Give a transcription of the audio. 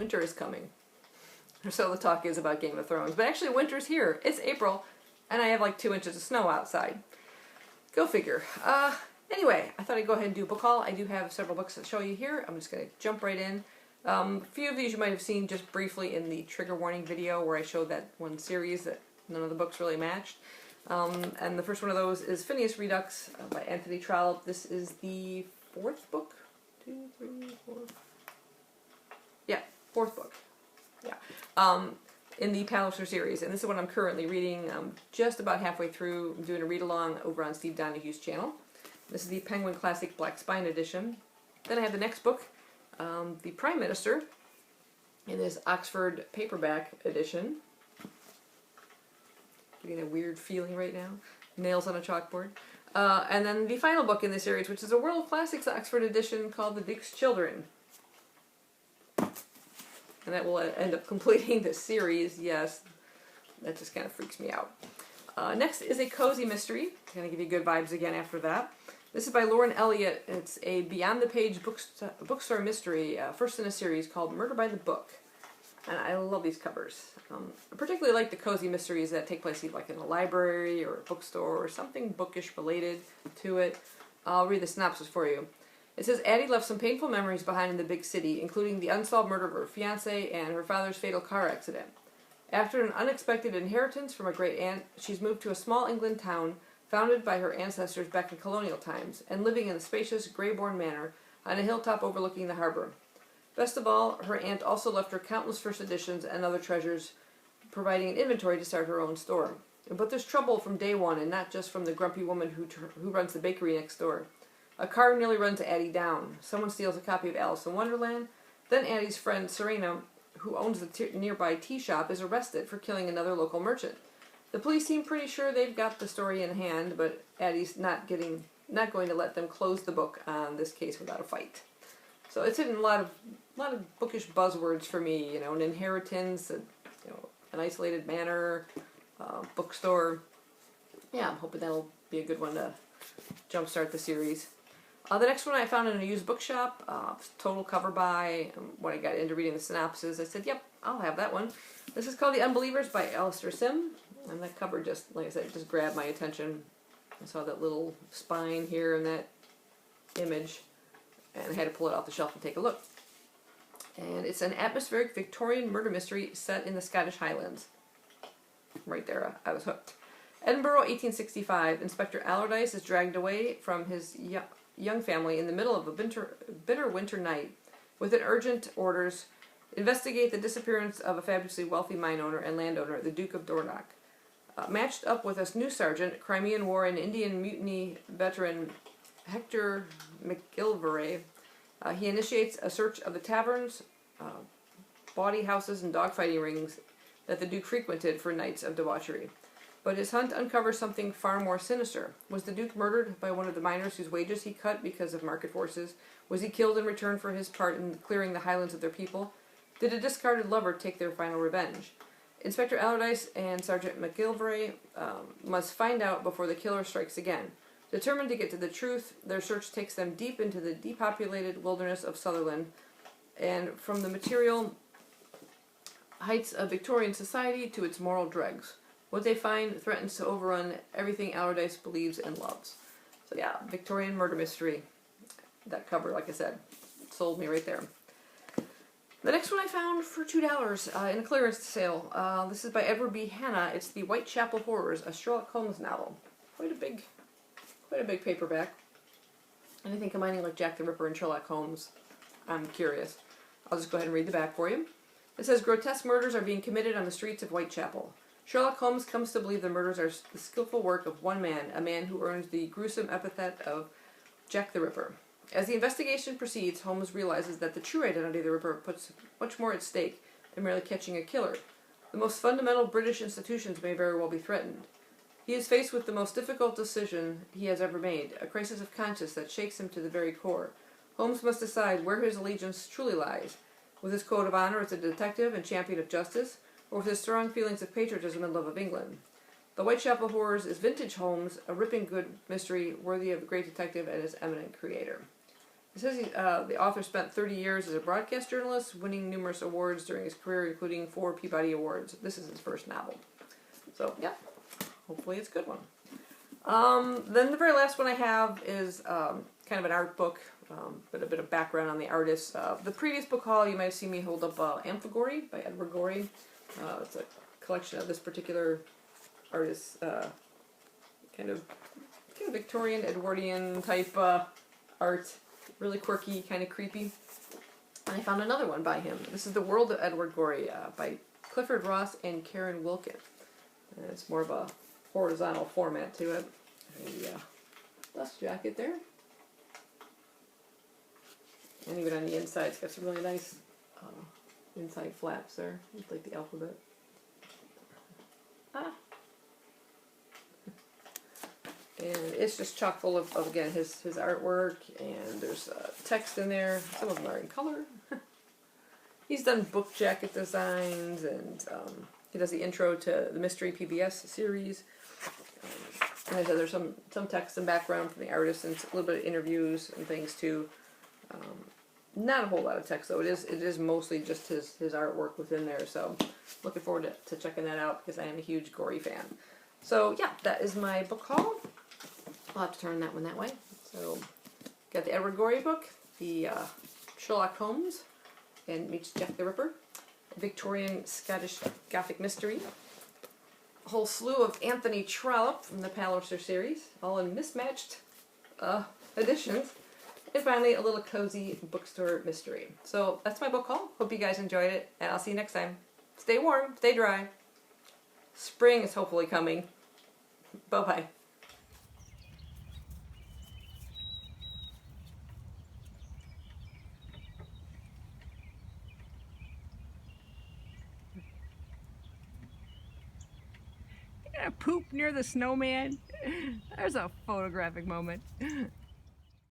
winter is coming. Or so the talk is about Game of Thrones. But actually winter's here. It's April, and I have like 2 inches of snow outside. Go figure. Anyway, I thought I'd go ahead and do a book haul. I do have several books to show you here. I'm just going to jump right in. A few of these you might have seen just briefly in the trigger warning video where I showed that one series that none of the books really matched. And the first one of those is Phineas Redux by Anthony Trollope. This is the 4th book? 2, 3, 4. Yeah, 4th book. Yeah. In the Palliser series. And this is what I'm currently reading. I'm just about halfway through. I'm doing a read-along over on Steve Donahue's channel. This is the Penguin Classic Black Spine edition. Then I have the next book, The Prime Minister, in this Oxford paperback edition. Getting a weird feeling right now. Nails on a chalkboard. And then the final book in this series, which is a World Classics Oxford edition called The Duke's Children. And that will end up completing the series. Yes, that just kind of freaks me out. Next is a cozy mystery. Going to give you good vibes again after that. This is by Lauren Elliott. It's a Beyond the Page bookstore mystery, first in a series called Murder by the Book. And I love these covers. I particularly like the cozy mysteries that take place like in a library or a bookstore or something bookish related to it. I'll read the synopsis for you. It says, Addie left some painful memories behind in the big city, including the unsolved murder of her fiancé and her father's fatal car accident. After an unexpected inheritance from a great aunt, she's moved to a small England town founded by her ancestors back in colonial times, and living in a spacious Greybourne manor on a hilltop overlooking the harbor. Best of all, her aunt also left her countless first editions and other treasures, providing an inventory to start her own store. But there's trouble from day one, and not just from the grumpy woman who runs the bakery next door. A car nearly runs Addie down. Someone steals a copy of Alice in Wonderland. Then Addie's friend Serena, who owns the nearby tea shop, is arrested for killing another local merchant. The police seem pretty sure they've got the story in hand, but Addie's not going to let them close the book on this case without a fight. So it's hitting a lot of bookish buzzwords for me. You know, an inheritance, an isolated manor, bookstore. Yeah, I'm hoping that'll be a good one to jumpstart the series. The next one I found in a used bookshop, total cover buy. When I got into reading the synopsis, I said, yep, I'll have that one. This is called The Unbelievers by Alistair Sim. And that cover just, like I said, just grabbed my attention. I saw that little spine here and that image, and I had to pull it off the shelf and take a look. And it's an atmospheric Victorian murder mystery set in the Scottish Highlands. Right there, I was hooked. Edinburgh, 1865. Inspector Allardyce is dragged away from his young family in the middle of a bitter winter night with an urgent orders investigate the disappearance of a fabulously wealthy mine owner and landowner, the Duke of Dornoch. Matched up with a new sergeant, Crimean War and Indian Mutiny veteran Hector McIlvray, he initiates a search of the taverns, bawdy houses, and dogfighting rings that the Duke frequented for nights of debauchery. But his hunt uncovers something far more sinister. Was the Duke murdered by one of the miners whose wages he cut because of market forces? Was he killed in return for his part in clearing the highlands of their people? Did a discarded lover take their final revenge? Inspector Allardyce and Sergeant McIlvray must find out before the killer strikes again. Determined to get to the truth, their search takes them deep into the depopulated wilderness of Sutherland, and from the material heights of Victorian society to its moral dregs. What they find threatens to overrun everything Allardyce believes and loves. So yeah, Victorian murder mystery. That cover, like I said, sold me right there. The next one I found for $2 in a clearance sale. This is by Edward B. Hanna. It's the Whitechapel Horrors, a Sherlock Holmes novel. Quite a big paperback. Anything combining like Jack the Ripper and Sherlock Holmes, I'm curious. I'll just go ahead and read the back for you. It says, grotesque murders are being committed on the streets of Whitechapel. Sherlock Holmes comes to believe the murders are the skillful work of one man, a man who earns the gruesome epithet of Jack the Ripper. As the investigation proceeds, Holmes realizes that the true identity of the Ripper puts much more at stake than merely catching a killer. The most fundamental British institutions may very well be threatened. He is faced with the most difficult decision he has ever made, a crisis of conscience that shakes him to the very core. Holmes must decide where his allegiance truly lies, with his code of honor as a detective and champion of justice, or with his strong feelings of patriotism and love of England. The Whitechapel Horrors is vintage Holmes, a ripping good mystery worthy of the great detective and his eminent creator. It says the author spent 30 years as a broadcast journalist, winning numerous awards during his career, including 4 Peabody Awards. This is his first novel. So, yeah, hopefully it's a good one. Then the very last one I have is kind of an art book, but a bit of background on the artist. The previous book haul, you might have seen me hold up Amphigory by Edward Gorey. It's a collection of this particular artist's kind of Victorian, Edwardian type art. Really quirky, kind of creepy. And I found another one by him. This is The World of Edward Gorey by Clifford Ross and Karen Wilkin. And it's more of a horizontal format to it. A dust jacket there. And even on the inside, it's got some really nice inside flaps there. It's like the alphabet. Ah. And it's just chock full of again, his artwork, and there's text in there. Some of them are in color. He's done book jacket designs, and he does the intro to the Mystery PBS series. And I said there's some text and background from the artist, and a little bit of interviews and things too. Not a whole lot of text though. It is mostly just his artwork within there. So looking forward to checking that out because I am a huge Gorey fan. So yeah, that is my book haul. I'll have to turn that one that way. So, got the Edward Gorey book, the Sherlock Holmes and Meets Jack the Ripper, Victorian Scottish Gothic Mystery, a whole slew of Anthony Trollope from the Palliser series, all in mismatched editions, and finally a little cozy bookstore mystery. So that's my book haul. Hope you guys enjoyed it, and I'll see you next time. Stay warm, stay dry. Spring is hopefully coming. Bye-bye. Poop near the snowman. There's a photographic moment.